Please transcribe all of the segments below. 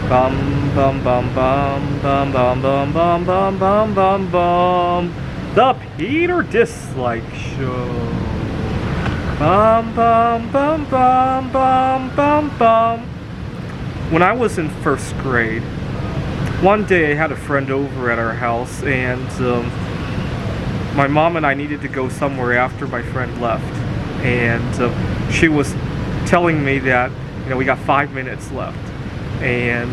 Bum bum bum bum bum bum bum bum bum bum bum bum. The Peter Dislike Show. Bum bum bum bum bum bum bum. When I was in first grade, one day I had a friend over at our house, and my mom and I needed to go somewhere after my friend left, and she was telling me that we got 5 minutes left, and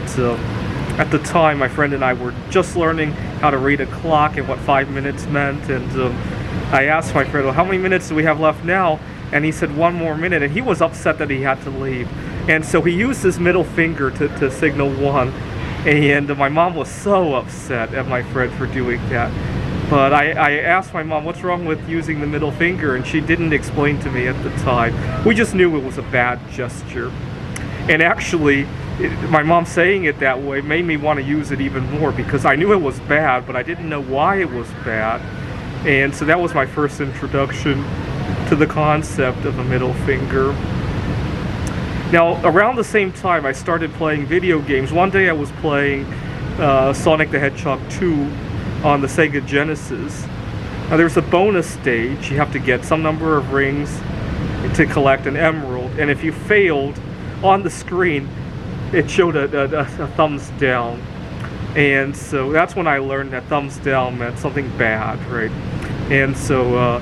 at the time my friend and I were just learning how to read a clock and what 5 minutes meant, and I asked my friend, well, how many minutes do we have left now? And he said 1 more minute, and he was upset that he had to leave, and so he used his middle finger to signal 1, and my mom was so upset at my friend for doing that. But I asked my mom, what's wrong with using the middle finger? And she didn't explain to me at the time. We just knew it was a bad gesture. And actually, my mom saying it that way made me want to use it even more, because I knew it was bad, but I didn't know why it was bad. And so that was my first introduction to the concept of a middle finger. Now, around the same time, I started playing video games. One day I was playing Sonic the Hedgehog 2 on the Sega Genesis. Now, there's a bonus stage. You have to get some number of rings to collect an emerald, and if you failed, on the screen it showed a thumbs down. And so that's when I learned that thumbs down meant something bad, right? And so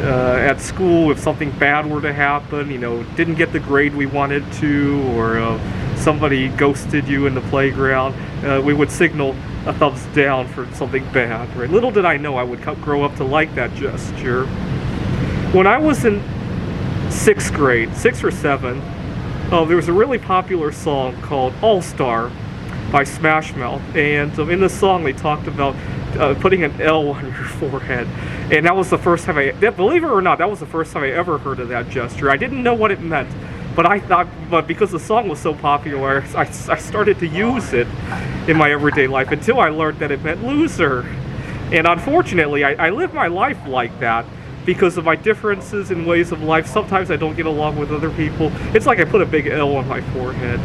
at school, if something bad were to happen, didn't get the grade we wanted to, or somebody ghosted you in the playground, we would signal a thumbs down for something bad, right? Little did I know I would grow up to like that gesture. When I was in 6th grade, 6 or 7, there was a really popular song called All Star by Smash Mouth, and in the song they talked about putting an L on your forehead, and that was the first time believe it or not, that was the first time I ever heard of that gesture. I didn't know what it meant, but because the song was so popular, I started to use it in my everyday life until I learned that it meant loser. And unfortunately, I live my life like that because of my differences in ways of life. Sometimes I don't get along with other people. It's like I put a big L on my forehead.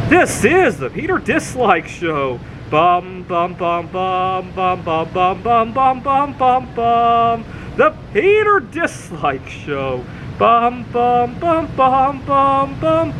This is the Peter Dislike Show. Bum bum bum bum bum bum bum bum bum bum bum bum. The Peter Dislike Show. Bum bum bum bum bum bum bum.